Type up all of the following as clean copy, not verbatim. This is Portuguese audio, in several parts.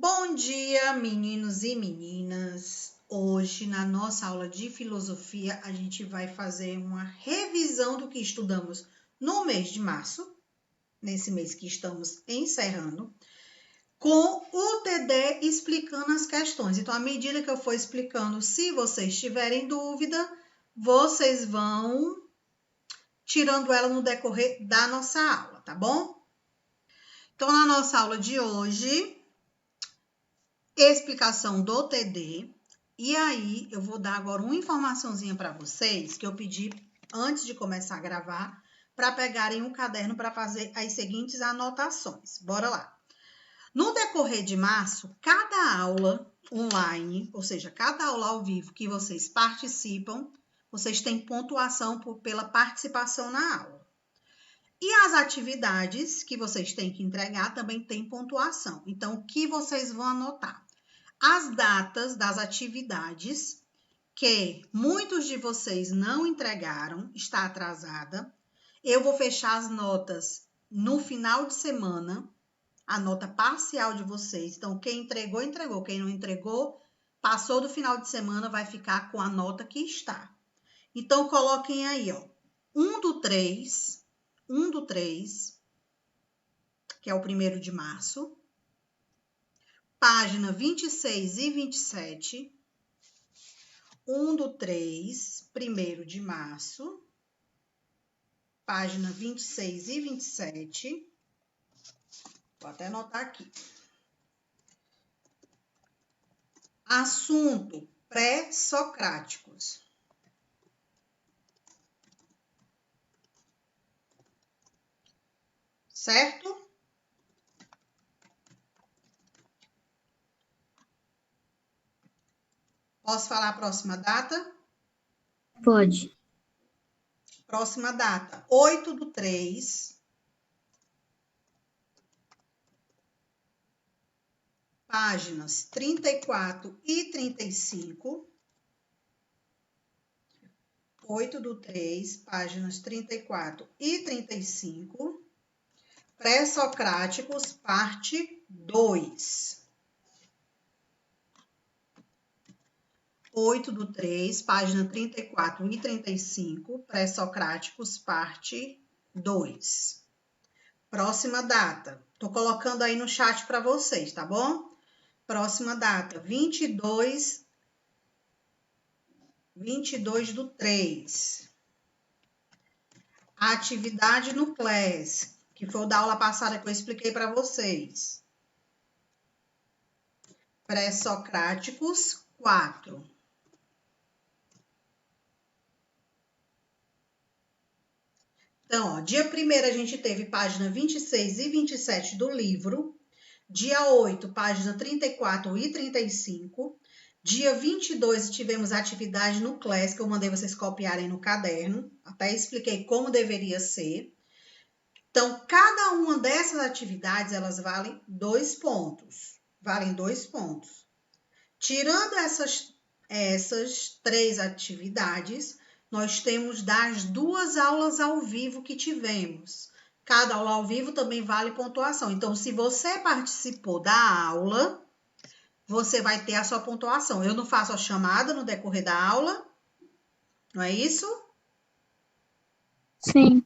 Bom dia, meninos e meninas. Hoje, na nossa aula de filosofia, a gente vai fazer uma revisão do que estudamos no mês de março, nesse mês que estamos encerrando, com o TD explicando as questões. Então, à medida que eu for explicando, se vocês tiverem dúvida, vocês vão tirando ela no decorrer da nossa aula, tá bom? Então, na nossa aula de hoje, explicação do TD. E aí, eu vou dar agora uma informaçãozinha para vocês que eu pedi antes de começar a gravar para pegarem um caderno para fazer as seguintes anotações. Bora lá. No decorrer de março, cada aula online, ou seja, cada aula ao vivo que vocês participam, vocês têm pontuação pela participação na aula. E as atividades que vocês têm que entregar também têm pontuação. Então, o que vocês vão anotar? As datas das atividades que muitos de vocês não entregaram, está atrasada. Eu vou fechar as notas no final de semana, a nota parcial de vocês. Então, quem entregou, entregou. Quem não entregou, passou do final de semana, vai ficar com a nota que está. Então, coloquem aí, ó, 1 do 3, que é o 1º de março, página 26 e 27, 1 do 3, 1º de março, página 26 e 27. Vou até anotar aqui. Assunto: pré-socráticos. Certo? Posso falar a próxima data? Pode. Próxima data: 8 do 3, páginas 34 e 35. 8 do 3, páginas 34 e 35. Pré-socráticos, parte 2. 8 do 3, página 34 e 35, pré-socráticos, parte 2. Próxima data. Tô colocando aí no chat para vocês, tá bom? Próxima data, 22 do 3. Atividade no CLES, que foi o da aula passada que eu expliquei para vocês. Pré-socráticos, 4. Então, ó, dia 1º a gente teve página 26 e 27 do livro. Dia 8, página 34 e 35. Dia 22, tivemos atividade no CLES, que eu mandei vocês copiarem no caderno. Até expliquei como deveria ser. Então, cada uma dessas atividades, elas valem 2 pontos. Valem 2 pontos. Tirando essas 3 atividades, nós temos das 2 aulas ao vivo que tivemos. Cada aula ao vivo também vale pontuação. Então, se você participou da aula, você vai ter a sua pontuação. Eu não faço a chamada no decorrer da aula, não é isso? Sim.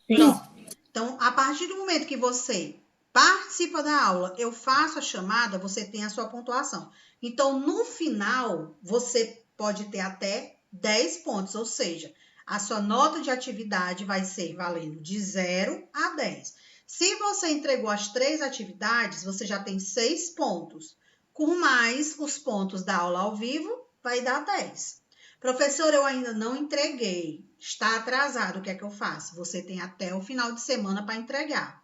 Pronto. Então, a partir do momento que você participa da aula, eu faço a chamada, você tem a sua pontuação. Então, no final, você pode ter até 10 pontos, ou seja, a sua nota de atividade vai ser valendo de 0 a 10. Se você entregou as 3 atividades, você já tem 6 pontos. Com mais os pontos da aula ao vivo, vai dar 10. Professor, eu ainda não entreguei. Está atrasado, o que é que eu faço? Você tem até o final de semana para entregar.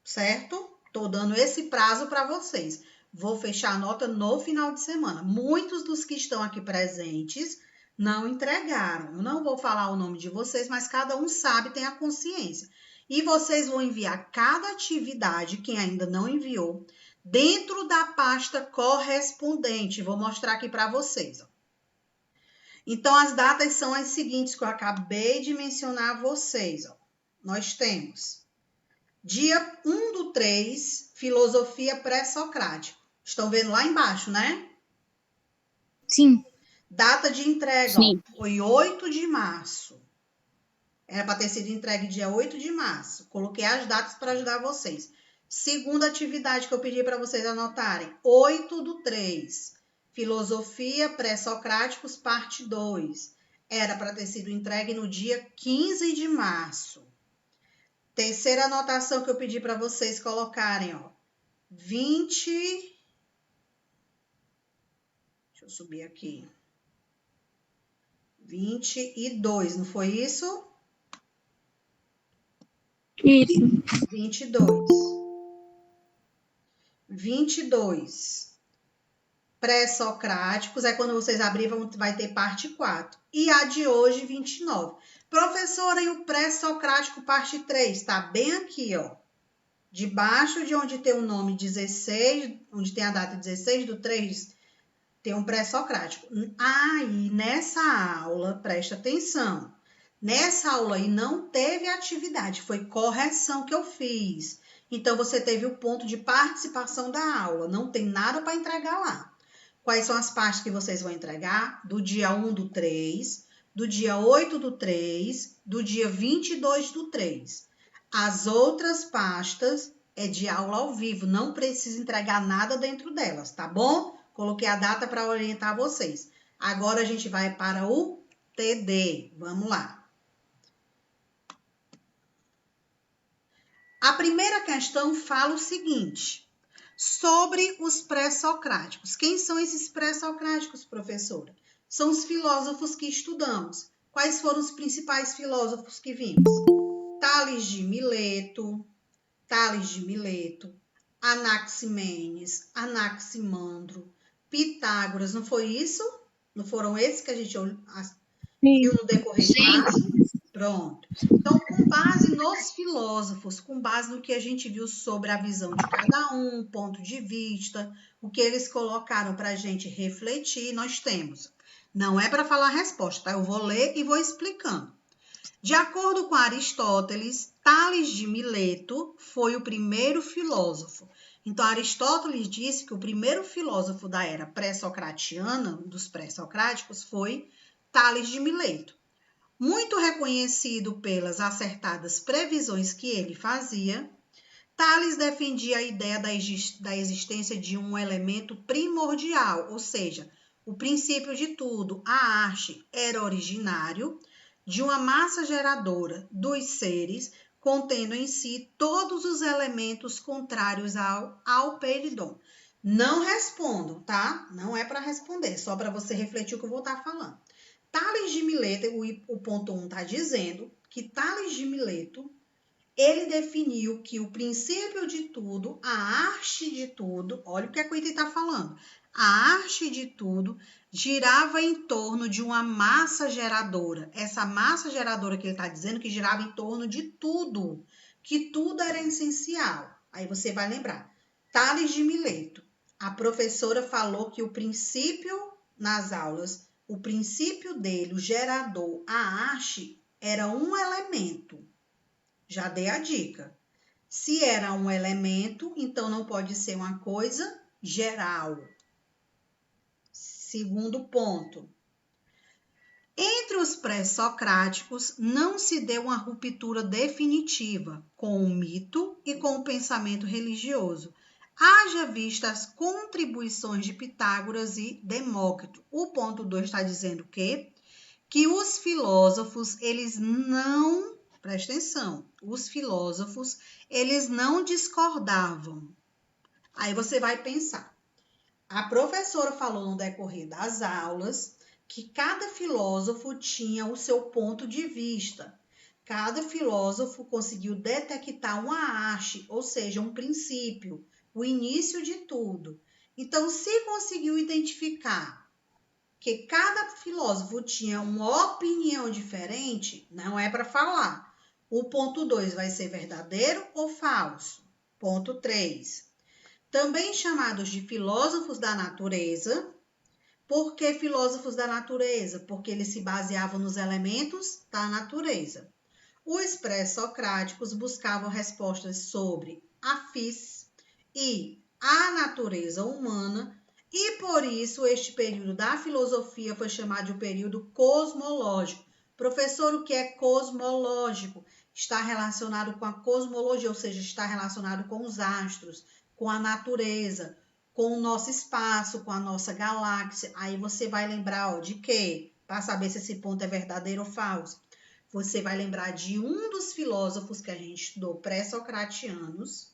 Certo? Estou dando esse prazo para vocês. Vou fechar a nota no final de semana. Muitos dos que estão aqui presentes não entregaram. Eu não vou falar o nome de vocês, mas cada um sabe, tem a consciência. E vocês vão enviar cada atividade, quem ainda não enviou, dentro da pasta correspondente. Vou mostrar aqui para vocês. Ó. Então, as datas são as seguintes que eu acabei de mencionar a vocês. Ó. Nós temos Dia 1/3, filosofia pré-socrática. Estão vendo lá embaixo, né? Sim. Data de entrega, ó, foi 8 de março. Era para ter sido entregue dia 8 de março. Coloquei as datas para ajudar vocês. Segunda atividade que eu pedi para vocês anotarem, 8/3. Filosofia pré-socráticos, parte 2. Era para ter sido entregue no dia 15 de março. Terceira anotação que eu pedi para vocês colocarem, ó. 20. Deixa eu subir aqui. 22, não foi isso? Isso. 22. 22. Pré-socráticos, é quando vocês abrirem, vai ter parte 4. E a de hoje, 29. Professora, e o pré-socrático, parte 3? Tá bem aqui, ó. Debaixo de onde tem o nome 16, onde tem a data 16/3, tem um pré-socrático. E nessa aula, presta atenção, nessa aula aí não teve atividade, foi correção que eu fiz. Então, você teve o ponto de participação da aula, não tem nada para entregar lá. Quais são as partes que vocês vão entregar? Do dia 1/3, do dia 8/3, do dia 22/3. As outras pastas é de aula ao vivo, não precisa entregar nada dentro delas, tá bom? Coloquei a data para orientar vocês. Agora a gente vai para o TD. Vamos lá. A primeira questão fala o seguinte: sobre os pré-socráticos. Quem são esses pré-socráticos, professora? São os filósofos que estudamos. Quais foram os principais filósofos que vimos? Tales de Mileto, Anaximenes, Anaximandro, Pitágoras, não foi isso? Não foram esses que a gente viu no decorrer de classe? Pronto. Então, com base nos filósofos, com base no que a gente viu sobre a visão de cada um, ponto de vista, o que eles colocaram para a gente refletir, nós temos. Não é para falar a resposta, tá? Eu vou ler e vou explicando. De acordo com Aristóteles, Tales de Mileto foi o primeiro filósofo. Então, Aristóteles disse que o primeiro filósofo da era pré-socratiana, dos pré-socráticos, foi Tales de Mileto. Muito reconhecido pelas acertadas previsões que ele fazia, Tales defendia a ideia da existência de um elemento primordial, ou seja, o princípio de tudo. A arte era originário de uma massa geradora dos seres, contendo em si todos os elementos contrários ao peridon. Não respondam, tá? Não é para responder, só para você refletir o que eu vou estar falando. Tales de Mileto, o ponto 1 está dizendo que Tales de Mileto, ele definiu que o princípio de tudo, a arte de tudo, olha o que a Coita está falando, a arte de tudo girava em torno de uma massa geradora. Essa massa geradora que ele está dizendo que girava em torno de tudo, que tudo era essencial. Aí você vai lembrar, Tales de Mileto, a professora falou que o princípio nas aulas, o princípio dele, o gerador, a arte, era um elemento. Já dei a dica. Se era um elemento, então não pode ser uma coisa geral. Segundo ponto. Entre os pré-socráticos, não se deu uma ruptura definitiva com o mito e com o pensamento religioso. Haja vista as contribuições de Pitágoras e Demócrito. O ponto 2 está dizendo que os filósofos, eles não, presta atenção, os filósofos, eles não discordavam. Aí você vai pensar, a professora falou no decorrer das aulas que cada filósofo tinha o seu ponto de vista. Cada filósofo conseguiu detectar uma arte, ou seja, um princípio, o início de tudo. Então, se conseguiu identificar que cada filósofo tinha uma opinião diferente, não é para falar. O ponto 2 vai ser verdadeiro ou falso? Ponto 3. Também chamados de filósofos da natureza. Por que filósofos da natureza? Porque eles se baseavam nos elementos da natureza. Os pré-socráticos buscavam respostas sobre a fis e a natureza humana, e por isso este período da filosofia foi chamado de um período cosmológico. Professor, o que é cosmológico? Está relacionado com a cosmologia, ou seja, está relacionado com os astros, com a natureza, com o nosso espaço, com a nossa galáxia. Aí você vai lembrar de quê? Para saber se esse ponto é verdadeiro ou falso. Você vai lembrar de um dos filósofos que a gente estudou, pré-socratianos,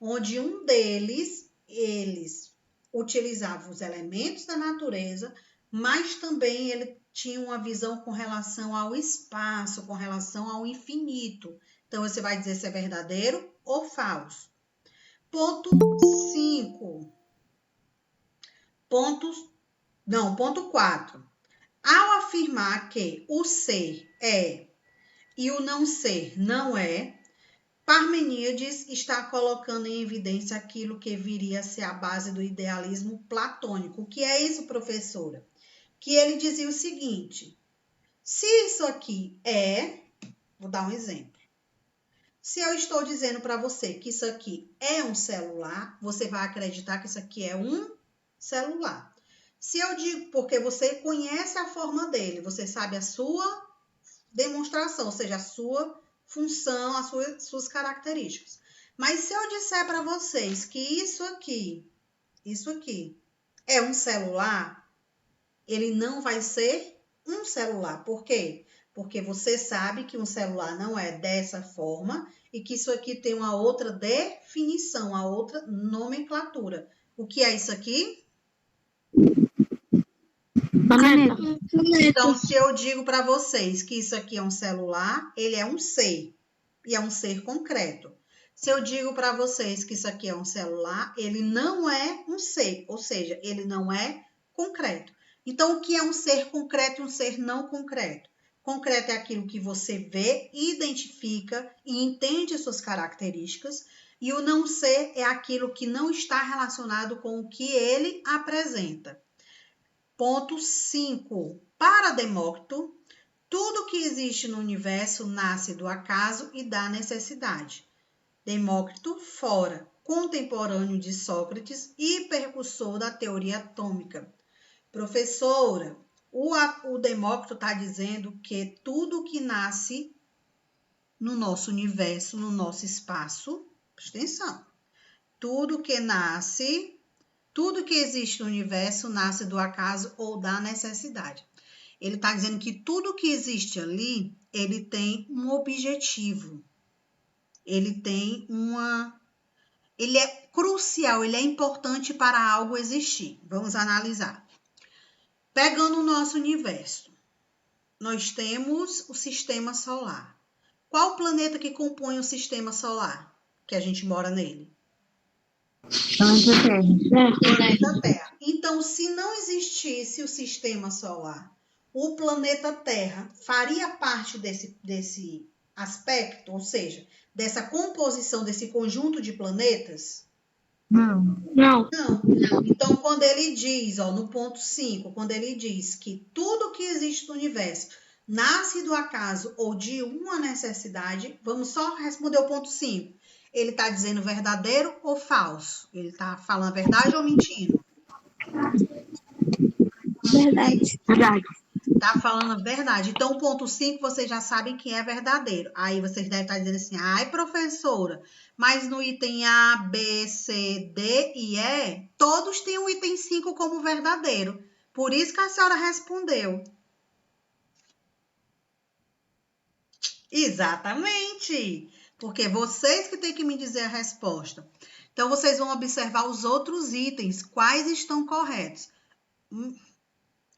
onde um deles, eles utilizavam os elementos da natureza, mas também ele tinha uma visão com relação ao espaço, com relação ao infinito. Então, você vai dizer se é verdadeiro ou falso. Ponto 5. Ponto 4. Ao afirmar que o ser é e o não ser não é, Parmeníades está colocando em evidência aquilo que viria a ser a base do idealismo platônico. O que é isso, professora? Que ele dizia o seguinte: se isso aqui vou dar um exemplo. Se eu estou dizendo para você que isso aqui é um celular, você vai acreditar que isso aqui é um celular. Se eu digo, porque você conhece a forma dele, você sabe a sua demonstração, ou seja, a sua função, as suas características. Mas se eu disser para vocês que isso aqui é um celular, ele não vai ser um celular. Por quê? Porque você sabe que um celular não é dessa forma e que isso aqui tem uma outra definição, uma outra nomenclatura. O que é isso aqui? Caneta. Então, se eu digo para vocês que isso aqui é um celular, ele é um ser, e é um ser concreto. Se eu digo para vocês que isso aqui é um celular, ele não é um ser, ou seja, ele não é concreto. Então, o que é um ser concreto e um ser não concreto? Concreto é aquilo que você vê, identifica e entende suas características, e o não ser é aquilo que não está relacionado com o que ele apresenta. Ponto 5. Para Demócrito, tudo que existe no universo nasce do acaso e da necessidade. Demócrito, fora, contemporâneo de Sócrates e precursor da teoria atômica. Professora, o Demócrito está dizendo que tudo que nasce no nosso universo, no nosso espaço, presta atenção, tudo que existe no universo nasce do acaso ou da necessidade. Ele está dizendo que tudo que existe ali, ele tem um objetivo. Ele é crucial, ele é importante para algo existir. Vamos analisar. Pegando o nosso universo, nós temos o sistema solar. Qual o planeta que compõe o sistema solar? Que a gente mora nele? Planeta Terra. Então, se não existisse o sistema solar, o planeta Terra faria parte desse aspecto, ou seja, dessa composição, desse conjunto de planetas? Não. Não. Então, quando ele diz, no ponto 5, quando ele diz que tudo que existe no universo nasce do acaso ou de uma necessidade, vamos só responder o ponto 5. Ele está dizendo verdadeiro ou falso? Ele está falando verdade ou mentindo? Verdade. Tá falando a verdade. Então, o ponto 5, vocês já sabem que é verdadeiro. Aí vocês devem estar dizendo assim, ai, professora, mas no item A, B, C, D e E, todos têm o item 5 como verdadeiro. Por isso que a senhora respondeu. Exatamente. Porque vocês que têm que me dizer a resposta. Então, vocês vão observar os outros itens, quais estão corretos.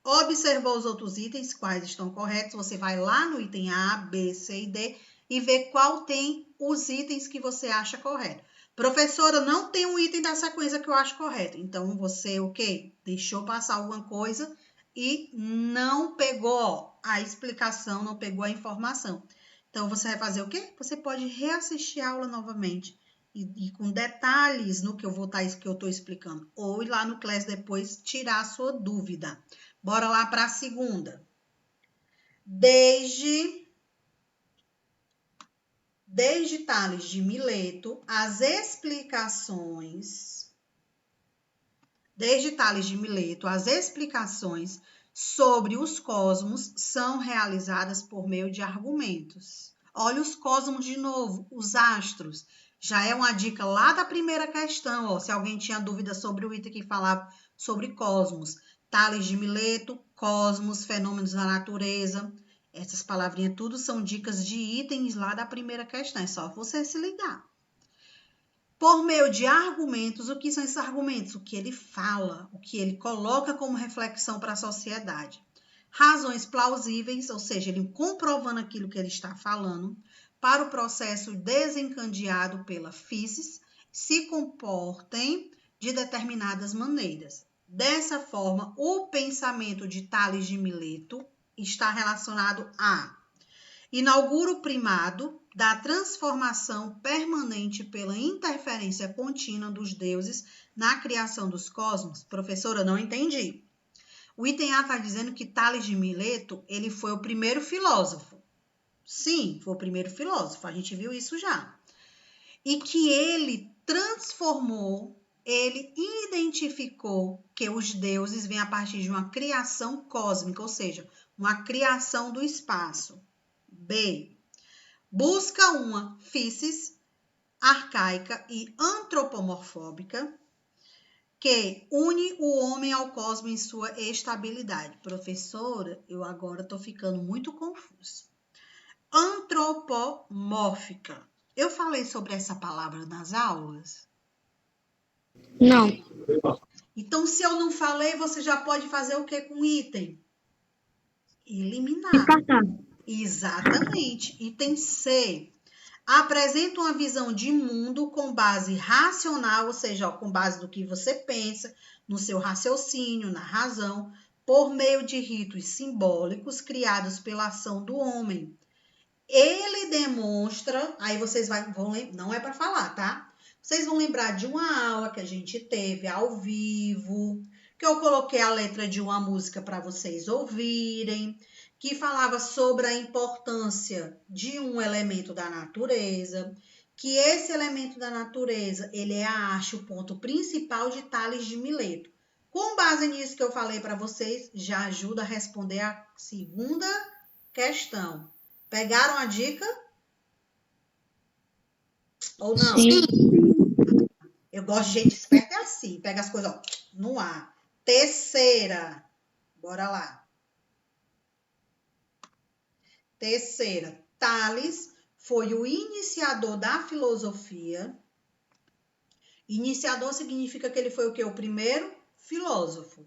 Observou os outros itens, quais estão corretos, você vai lá no item A, B, C e D e vê qual tem os itens que você acha correto. Professora, não tem um item da sequência que eu acho correto. Então, você, o quê? Deixou passar alguma coisa e não pegou a explicação, não pegou a informação. Então, você vai fazer o quê? Você pode reassistir a aula novamente e com detalhes no que eu estou explicando. Ou ir lá no Class depois tirar a sua dúvida. Bora lá para a segunda. Desde desde Tales de Mileto, as explicações sobre os cosmos são realizadas por meio de argumentos. Olha os cosmos de novo, os astros. Já é uma dica lá da primeira questão, ó, se alguém tinha dúvida sobre o item que falava sobre cosmos. Tales de Mileto, cosmos, fenômenos da natureza. Essas palavrinhas tudo são dicas de itens lá da primeira questão, é só você se ligar. Por meio de argumentos, o que são esses argumentos? O que ele fala, o que ele coloca como reflexão para a sociedade. Razões plausíveis, ou seja, ele comprovando aquilo que ele está falando, para o processo desencadeado pela physis, se comportem de determinadas maneiras. Dessa forma, o pensamento de Tales de Mileto está relacionado a inaugura o primado da transformação permanente pela interferência contínua dos deuses na criação dos cosmos. Professora, não entendi. O item A está dizendo que Tales de Mileto, ele foi o primeiro filósofo. Sim, foi o primeiro filósofo, a gente viu isso já. E que ele transformou, ele identificou que os deuses vêm a partir de uma criação cósmica, ou seja, uma criação do espaço. B. Busca uma physis arcaica e antropomorfóbica que une o homem ao cosmos em sua estabilidade. Professora, eu agora estou ficando muito confusa. Antropomórfica. Eu falei sobre essa palavra nas aulas? Não. Então, se eu não falei, você já pode fazer o que com o item? Eliminar. Descartar. Exatamente. Item C. Apresenta uma visão de mundo com base racional, ou seja, com base do que você pensa, no seu raciocínio, na razão, por meio de ritos simbólicos criados pela ação do homem. Ele demonstra, aí vocês vão lembrar, não é para falar, tá? Vocês vão lembrar de uma aula que a gente teve ao vivo, que eu coloquei a letra de uma música para vocês ouvirem, que falava sobre a importância de um elemento da natureza, que esse elemento da natureza, ele é a arte, o ponto principal de Tales de Mileto. Com base nisso que eu falei para vocês, já ajuda a responder a segunda questão. Pegaram a dica? Ou não? Sim. Eu gosto de gente esperta assim, pega as coisas ó, no ar. Terceira, bora lá. Terceira, Tales foi o iniciador da filosofia. Iniciador significa que ele foi o quê? O primeiro filósofo.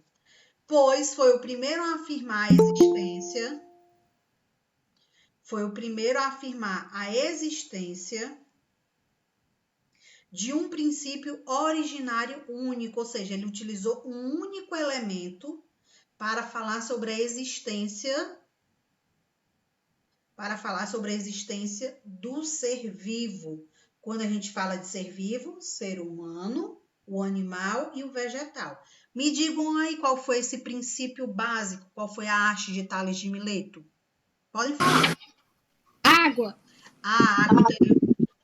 Pois foi o primeiro a afirmar a existência. Foi o primeiro a afirmar a existência de um princípio originário único, ou seja, ele utilizou um único elemento para falar sobre a existência do ser vivo. Quando a gente fala de ser vivo, ser humano, o animal e o vegetal. Me digam aí qual foi esse princípio básico, qual foi a arte de Tales de Mileto? Podem falar. Água. A água,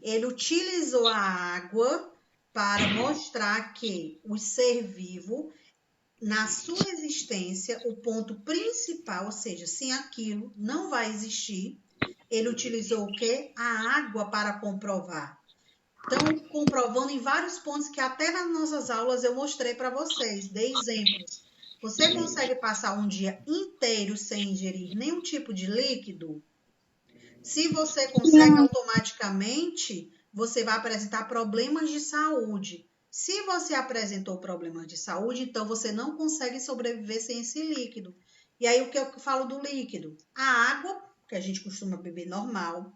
ele utilizou a água para mostrar que o ser vivo, na sua existência, o ponto principal, ou seja, sem aquilo não vai existir. Ele utilizou o quê? A água para comprovar. Então, comprovando em vários pontos que até nas nossas aulas eu mostrei para vocês, dei exemplos. Você consegue passar um dia inteiro sem ingerir nenhum tipo de líquido? Se você consegue automaticamente, você vai apresentar problemas de saúde. Se você apresentou problemas de saúde, então você não consegue sobreviver sem esse líquido. E aí, o que eu falo do líquido? A água, que a gente costuma beber normal.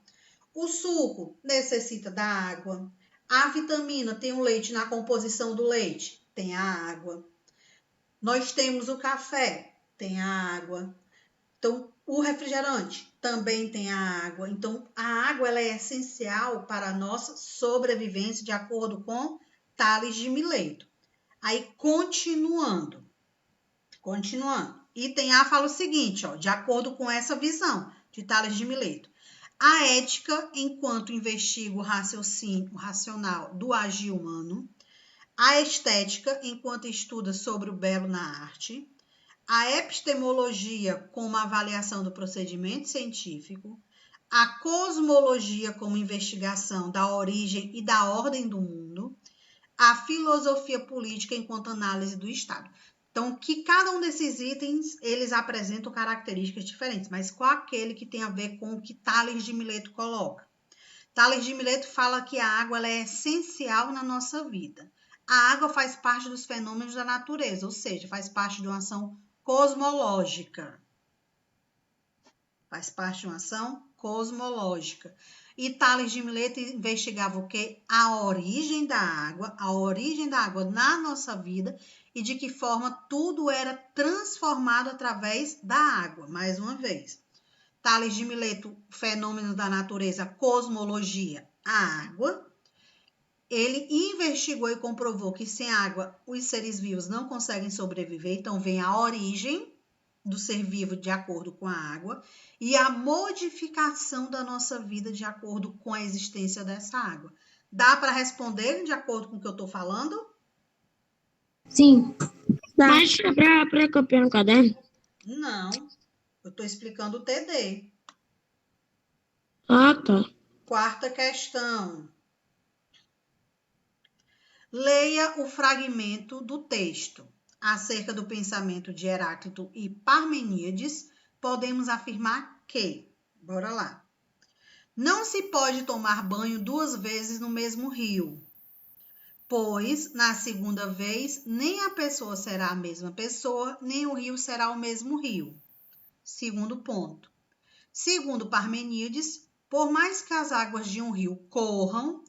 O suco necessita da água. A vitamina tem o leite na composição do leite, tem a água. Nós temos o café, tem a água. Então, o refrigerante também tem a água. Então, a água ela é essencial para a nossa sobrevivência, de acordo com Tales de Mileto. Aí, continuando. Item A fala o seguinte, ó, de acordo com essa visão de Tales de Mileto. A ética, enquanto investiga o raciocínio racional do agir humano. A estética, enquanto estuda sobre o belo na arte. A epistemologia, como avaliação do procedimento científico. A cosmologia, como investigação da origem e da ordem do mundo. A filosofia política, enquanto análise do Estado. Então, que cada um desses itens, eles apresentam características diferentes, mas qual aquele que tem a ver com o que Tales de Mileto coloca? Tales de Mileto fala que a água ela é essencial na nossa vida. A água faz parte dos fenômenos da natureza, ou seja, faz parte de uma ação cosmológica. Faz parte de uma ação cosmológica. E Tales de Mileto investigava o quê? A origem da água na nossa vida e de que forma tudo era transformado através da água. Mais uma vez, Tales de Mileto, fenômenos da natureza, cosmologia, a água. Ele investigou e comprovou que sem água os seres vivos não conseguem sobreviver, então vem a origem do ser vivo de acordo com a água e a modificação da nossa vida de acordo com a existência dessa água. Dá para responder de acordo com o que eu estou falando? Sim. Mas para copiar no caderno? Não, eu estou explicando o TD. Ah, tá. Quarta questão. Leia o fragmento do texto. Acerca do pensamento de Heráclito e Parmeníades, podemos afirmar que, bora lá, não se pode tomar banho 2 vezes no mesmo rio, pois, na segunda vez, nem a pessoa será a mesma pessoa, nem o rio será o mesmo rio. Segundo ponto. Segundo Parmeníades, por mais que as águas de um rio corram,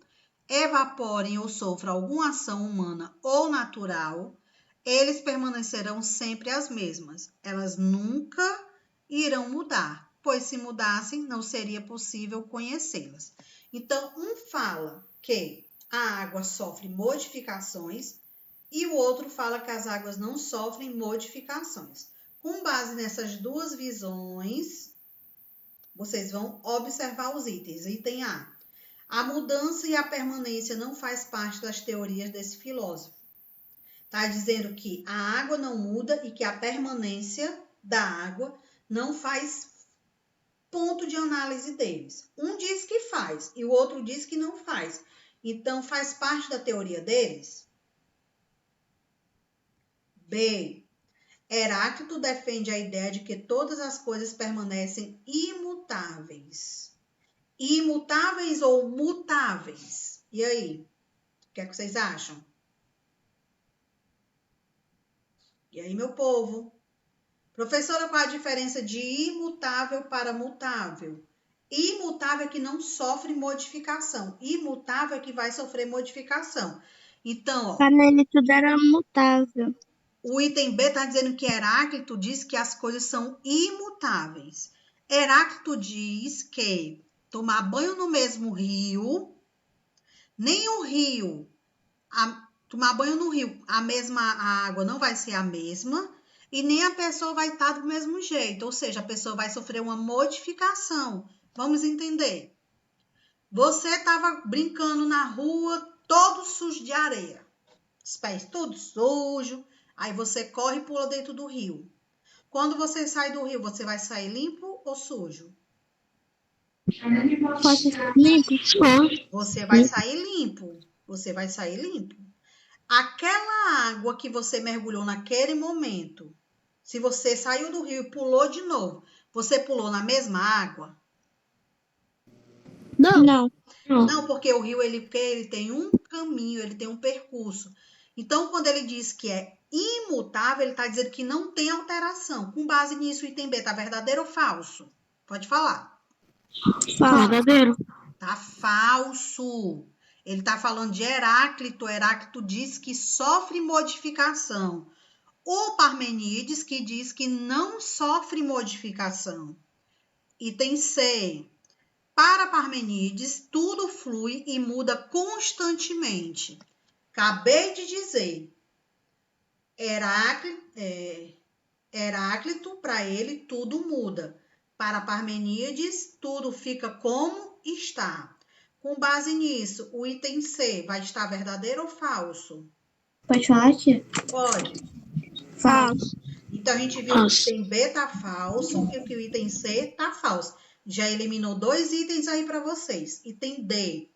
evaporem ou sofram alguma ação humana ou natural, eles permanecerão sempre as mesmas. Elas nunca irão mudar, pois se mudassem, não seria possível conhecê-las. Então, um fala que a água sofre modificações e o outro fala que as águas não sofrem modificações. Com base nessas duas visões, vocês vão observar os itens. Item A. A mudança e a permanência não faz parte das teorias desse filósofo. Está dizendo que a água não muda e que a permanência da água não faz ponto de análise deles. Um diz que faz e o outro diz que não faz. Então, faz parte da teoria deles? B. Heráclito defende a ideia de que todas as coisas permanecem imutáveis. Imutáveis ou mutáveis? E aí? O que é que vocês acham? E aí, meu povo? Professora, qual a diferença de imutável para mutável? Imutável é que não sofre modificação. Imutável é que vai sofrer modificação. Então, ó, Nele tudo era mutável. o item B está dizendo que Heráclito diz que as coisas são imutáveis. Heráclito diz que tomar banho no mesmo rio, nem o rio, tomar banho no rio, a água não vai ser a mesma e nem a pessoa vai estar do mesmo jeito, ou seja, a pessoa vai sofrer uma modificação. Vamos entender. Você estava brincando na rua, todo sujo de areia, os pés todos sujos, aí você corre e pula dentro do rio. Quando você sai do rio, você vai sair limpo ou sujo? Limpo. Você vai sair limpo. Você vai sair limpo. Aquela água que você mergulhou naquele momento, se você saiu do rio e pulou de novo, você pulou na mesma água? Não. Não, porque o rio ele tem um caminho, ele tem um percurso. Então, quando ele diz que é imutável, ele está dizendo que não tem alteração. Com base nisso, o item B está verdadeiro ou falso? Pode falar. Verdadeiro. Tá falso. Ele está falando de Heráclito. Heráclito diz que sofre modificação. O Parmenídes que diz que não sofre modificação. Item C. Para Parmenídes, tudo flui e muda constantemente. Acabei de dizer. Heráclito, para ele, tudo muda. Para Parmeníades, tudo fica como está. Com base nisso, o item C vai estar verdadeiro ou falso? Pode falar, tia? Pode. Falso. Então, a gente viu que o item B está falso e que o item C está falso. Já eliminou 2 itens aí para vocês. Item D.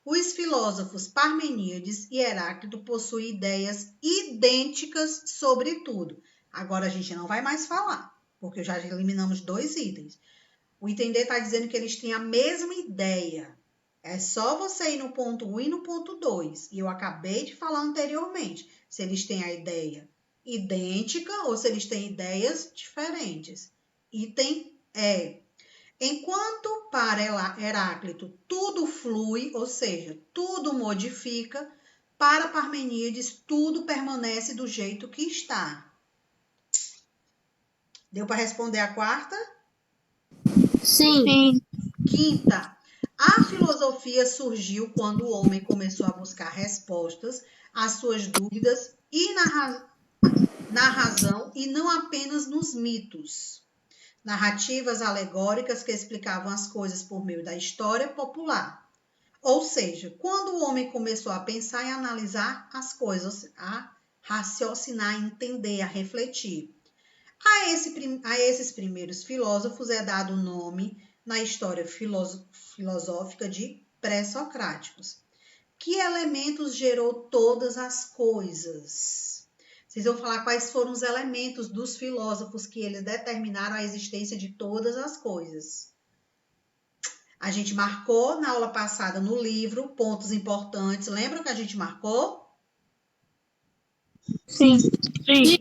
Os filósofos Parmeníades e Heráclito possuem ideias idênticas sobre tudo. Agora a gente não vai mais falar, porque já eliminamos 2 itens. O item D está dizendo que eles têm a mesma ideia. É só você ir no ponto 1 e no ponto 2. E eu acabei de falar anteriormente se eles têm a ideia idêntica ou se eles têm ideias diferentes. Item E. Enquanto para Heráclito tudo flui, ou seja, tudo modifica, para Parmeníades tudo permanece do jeito que está. Deu para responder a quarta? Sim. Quinta, a filosofia surgiu quando o homem começou a buscar respostas às suas dúvidas e na razão e não apenas nos mitos. Narrativas alegóricas que explicavam as coisas por meio da história popular. Ou seja, quando o homem começou a pensar e analisar as coisas, a raciocinar, a entender, a refletir. A esses primeiros filósofos é dado o nome na história filosófica de pré-socráticos. Que elementos gerou todas as coisas? Vocês vão falar quais foram os elementos dos filósofos que eles determinaram a existência de todas as coisas. A gente marcou na aula passada no livro pontos importantes. Lembram que a gente marcou? Sim.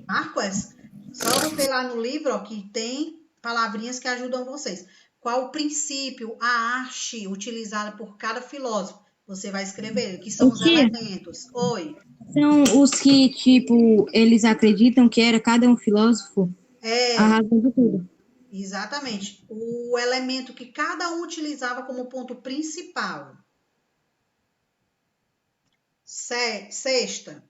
Marco essa. Só você lá no livro, ó, que tem palavrinhas que ajudam vocês. Qual o princípio, a arte utilizada por cada filósofo? Você vai escrever, que são os elementos. Oi. São os que, tipo, eles acreditam que era cada um filósofo a razão de tudo. Exatamente. O elemento que cada um utilizava como ponto principal. Sexta.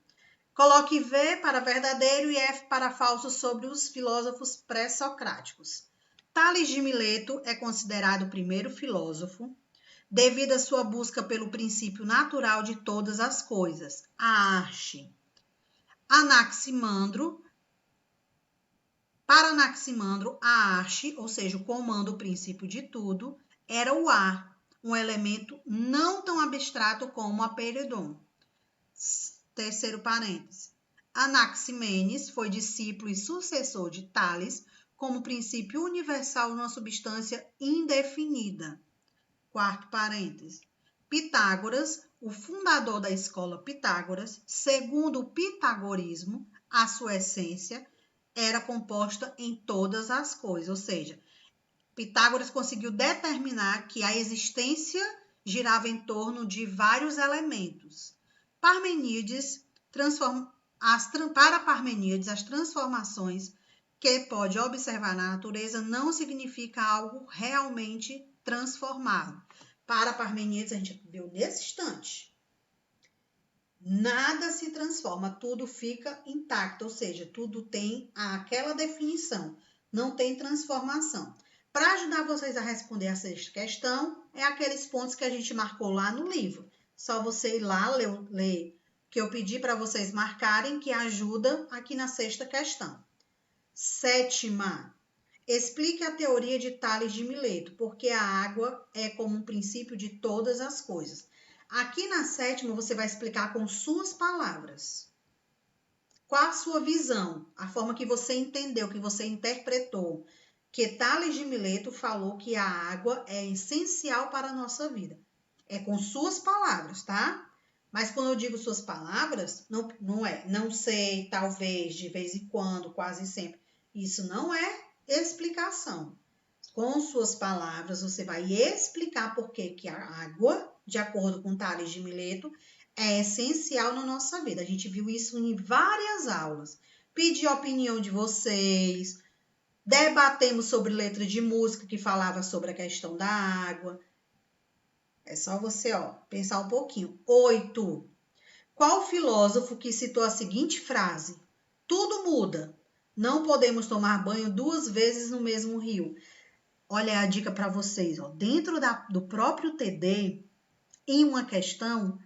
Coloque V para verdadeiro e F para falso sobre os filósofos pré-socráticos. Tales de Mileto é considerado o primeiro filósofo, devido à sua busca pelo princípio natural de todas as coisas, a arte. Para Anaximandro, a arte, ou seja, o comando, o princípio de tudo, era o ar, um elemento não tão abstrato como a Peredon. Terceiro parêntese. Anaximenes foi discípulo e sucessor de Tales como princípio universal numa substância indefinida. Quarto parêntese. Pitágoras, o fundador da escola Pitágoras, segundo o pitagorismo, a sua essência era composta em todas as coisas, ou seja, Pitágoras conseguiu determinar que a existência girava em torno de vários elementos. Parmeníades para Parmeníades, as transformações que pode observar na natureza não significa algo realmente transformado. Para Parmeníades, a gente viu nesse instante. Nada se transforma, tudo fica intacto, ou seja, tudo tem aquela definição, não tem transformação. Para ajudar vocês a responder a sexta questão, é aqueles pontos que a gente marcou lá no livro. Só você ir lá ler que eu pedi para vocês marcarem, que ajuda aqui na sexta questão. Sétima, explique a teoria de Tales de Mileto, porque a água é como um princípio de todas as coisas. Aqui na sétima, você vai explicar com suas palavras. Qual a sua visão, a forma que você entendeu, que você interpretou, que Tales de Mileto falou que a água é essencial para a nossa vida. É com suas palavras, tá? Mas quando eu digo suas palavras, não sei, talvez, de vez em quando, quase sempre. Isso não é explicação. Com suas palavras, você vai explicar por que a água, de acordo com Tales de Mileto, é essencial na nossa vida. A gente viu isso em várias aulas. Pedi a opinião de vocês, debatemos sobre letra de música que falava sobre a questão da água. É só você, pensar um pouquinho. 8. Qual filósofo que citou a seguinte frase? Tudo muda. Não podemos tomar banho 2 vezes no mesmo rio. olha a dica para vocês, ó. Dentro do próprio TD, em uma questão,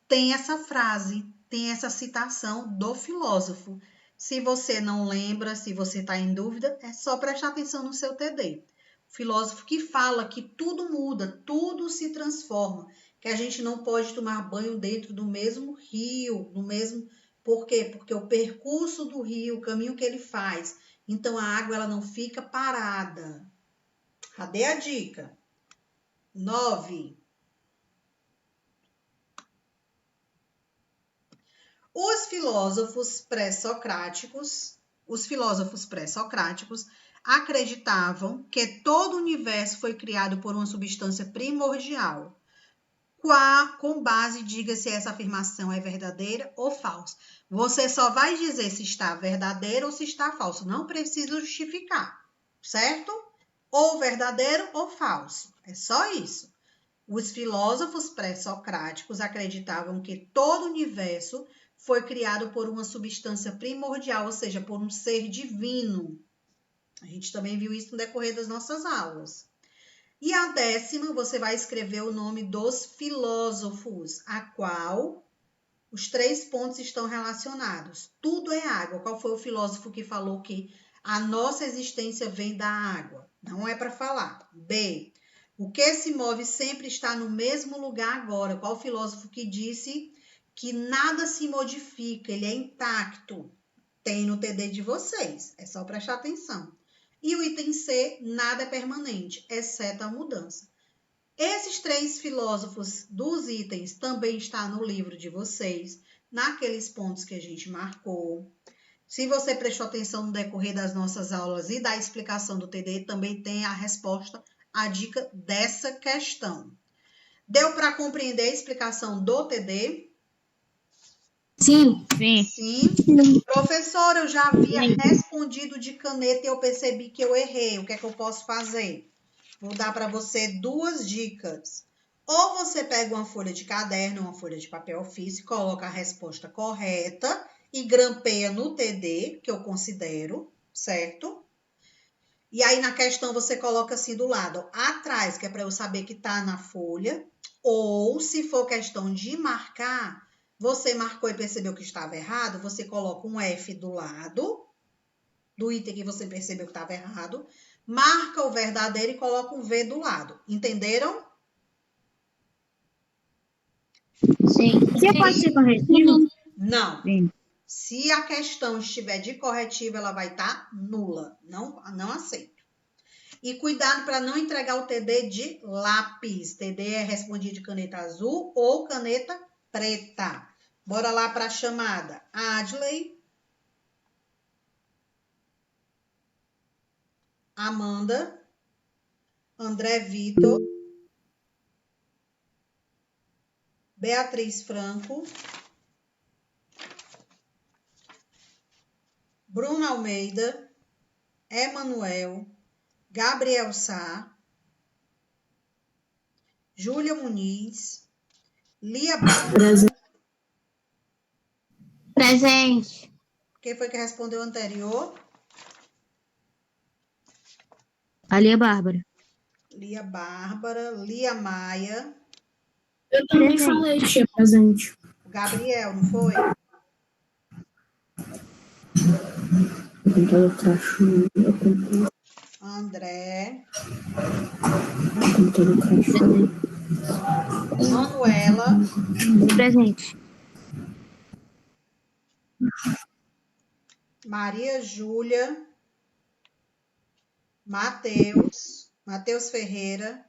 tem essa frase, tem essa citação do filósofo. Se você não lembra, se você está em dúvida, é só prestar atenção no seu TD. O filósofo que fala que tudo muda, tudo se transforma, que a gente não pode tomar banho dentro do mesmo rio, no mesmo... Por quê? Porque o percurso do rio, o caminho que ele faz, então a água ela não fica parada. Cadê a dica? 9. Os filósofos pré-socráticos acreditavam que todo o universo foi criado por uma substância primordial. Com base, diga se essa afirmação é verdadeira ou falsa. Você só vai dizer se está verdadeiro ou se está falso. Não precisa justificar, certo? Ou verdadeiro ou falso. É só isso. Os filósofos pré-socráticos acreditavam que todo o universo foi criado por uma substância primordial, ou seja, por um ser divino. A gente também viu isso no decorrer das nossas aulas. E a 10ª, você vai escrever o nome dos filósofos, a qual os 3 pontos estão relacionados. Tudo é água. Qual foi o filósofo que falou que a nossa existência vem da água? Não é para falar. B. O que se move sempre está no mesmo lugar agora. Qual filósofo que disse que nada se modifica, ele é intacto? Tem no TD de vocês, é só prestar atenção. E o item C, nada é permanente, exceto a mudança. Esses 3 filósofos dos itens também estão no livro de vocês, naqueles pontos que a gente marcou. Se você prestou atenção no decorrer das nossas aulas e da explicação do TD, também tem a resposta, a dica dessa questão. Deu para compreender a explicação do TD? Sim. Sim. Professora, eu já havia respondido de caneta e eu percebi que eu errei. O que é que eu posso fazer? Vou dar para você 2 dicas. Ou você pega uma folha de caderno, uma folha de papel ofício, coloca a resposta correta e grampeia no TD, que eu considero, certo? E aí na questão você coloca assim do lado, atrás, que é para eu saber que está na folha. Ou se for questão de marcar, você marcou e percebeu que estava errado, você coloca um F do lado do item que você percebeu que estava errado, marca o verdadeiro e coloca um V do lado. Entenderam? Sim. Você pode ser corretivo? Não. Sim. Se a questão estiver de corretivo, ela vai estar nula. Não aceito. E cuidado para não entregar o TD de lápis. TD é respondido de caneta azul ou caneta preta. Bora lá para a chamada. Adley, Amanda, André Vitor, Beatriz Franco, Bruna Almeida, Emanuel, Gabriel Sá, Júlia Muniz, Lia Bárbara. Presente. Quem foi que respondeu anterior? A Lia Bárbara. Lia Bárbara, Lia Maia. Eu também falei, tia, presente. O Gabriel, não foi? André. Manuela. Presente. Maria Júlia. Matheus Ferreira.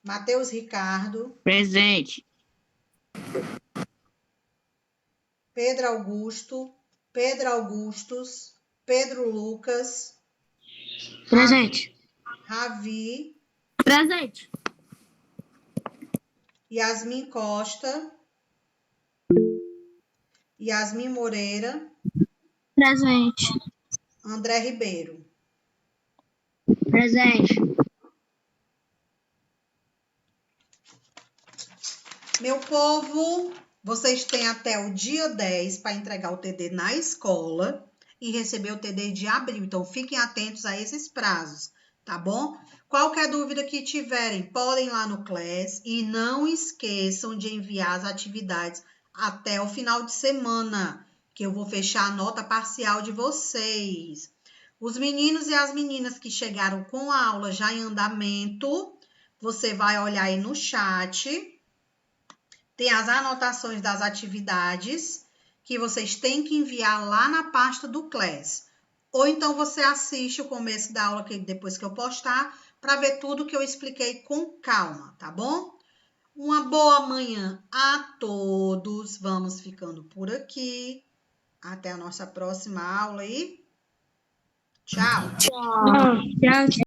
Matheus Ricardo. Presente. Pedro Augusto. Pedro Augustus. Pedro Lucas. Presente. Ravi. Presente. Yasmin Costa. Yasmin Moreira. Presente. André Ribeiro. Presente. Meu povo, vocês têm até o dia 10 para entregar o TD na escola e receber o TD de abril. Então, fiquem atentos a esses prazos. tá bom? Qualquer dúvida que tiverem, podem ir lá no Class e não esqueçam de enviar as atividades até o final de semana, que eu vou fechar a nota parcial de vocês. Os meninos e as meninas que chegaram com a aula já em andamento, você vai olhar aí no chat, tem as anotações das atividades que vocês têm que enviar lá na pasta do Class. Ou então você assiste o começo da aula depois que eu postar, para ver tudo que eu expliquei com calma, tá bom? Uma boa manhã a todos. Vamos ficando por aqui. Até a nossa próxima aula e tchau! Tchau, tchau.